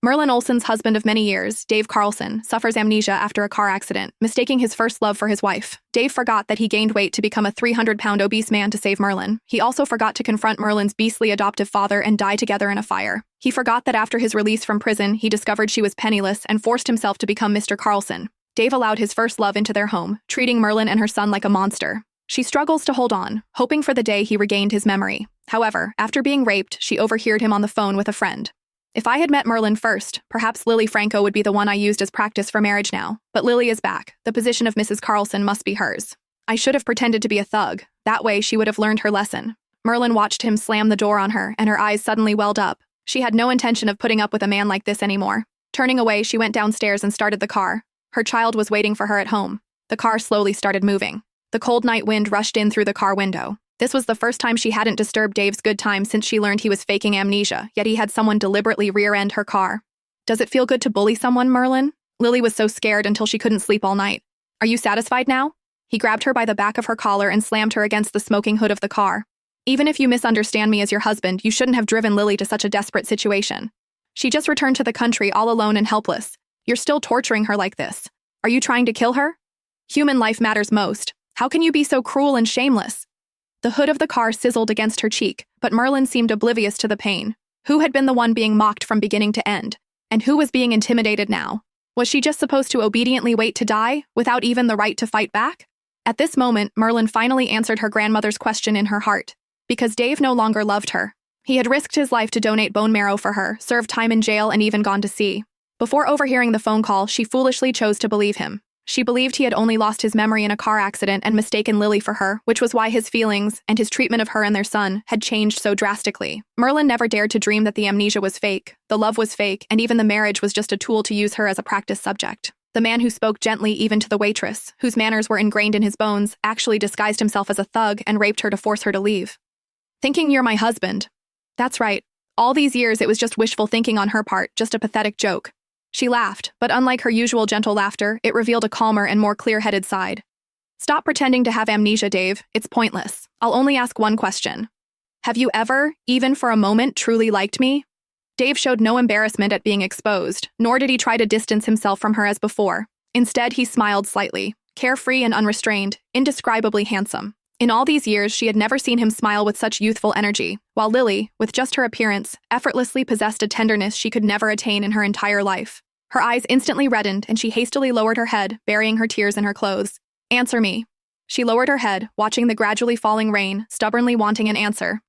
Merlin Olsen's husband of many years, Dave Carlson, suffers amnesia after a car accident, mistaking his first love for his wife. Dave forgot that he gained weight to become a 300-pound obese man to save Merlin. He also forgot to confront Merlin's beastly adoptive father and die together in a fire. He forgot that after his release from prison, he discovered she was penniless and forced himself to become Mr. Carlson. Dave allowed his first love into their home, treating Merlin and her son like a monster. She struggles to hold on, hoping for the day he regained his memory. However, after being raped, she overheard him on the phone with a friend. If I had met Merlin first, perhaps Lily Franco would be the one I used as practice for marriage now. But Lily is back. The position of Mrs. Carlson must be hers. I should have pretended to be a thug. That way she would have learned her lesson. Merlin watched him slam the door on her, and her eyes suddenly welled up. She had no intention of putting up with a man like this anymore. Turning away, she went downstairs and started the car. Her child was waiting for her at home. The car slowly started moving. The cold night wind rushed in through the car window. This was the first time she hadn't disturbed Dave's good time since she learned he was faking amnesia, yet he had someone deliberately rear-end her car. Does it feel good to bully someone, Merlin? Lily was so scared until she couldn't sleep all night. Are you satisfied now? He grabbed her by the back of her collar and slammed her against the smoking hood of the car. Even if you misunderstand me as your husband, you shouldn't have driven Lily to such a desperate situation. She just returned to the country all alone and helpless. You're still torturing her like this. Are you trying to kill her? Human life matters most. How can you be so cruel and shameless? The hood of the car sizzled against her cheek, but Merlin seemed oblivious to the pain. Who had been the one being mocked from beginning to end? And who was being intimidated now? Was she just supposed to obediently wait to die, without even the right to fight back? At this moment, Merlin finally answered her grandmother's question in her heart. Because Dave no longer loved her. He had risked his life to donate bone marrow for her, served time in jail, and even gone to sea. Before overhearing the phone call, she foolishly chose to believe him. She believed he had only lost his memory in a car accident and mistaken Lily for her, which was why his feelings, and his treatment of her and their son, had changed so drastically. Merlin never dared to dream that the amnesia was fake, the love was fake, and even the marriage was just a tool to use her as a practice subject. The man who spoke gently even to the waitress, whose manners were ingrained in his bones, actually disguised himself as a thug and raped her to force her to leave. Thinking you're my husband. That's right. All these years it was just wishful thinking on her part, just a pathetic joke. She laughed, but unlike her usual gentle laughter, it revealed a calmer and more clear-headed side. Stop pretending to have amnesia, Dave. It's pointless. I'll only ask one question. Have you ever, even for a moment, truly liked me? Dave showed no embarrassment at being exposed, nor did he try to distance himself from her as before. Instead, he smiled slightly, carefree and unrestrained, indescribably handsome. In all these years, she had never seen him smile with such youthful energy, while Lily, with just her appearance, effortlessly possessed a tenderness she could never attain in her entire life. Her eyes instantly reddened, and she hastily lowered her head, burying her tears in her clothes. Answer me. She lowered her head, watching the gradually falling rain, stubbornly wanting an answer,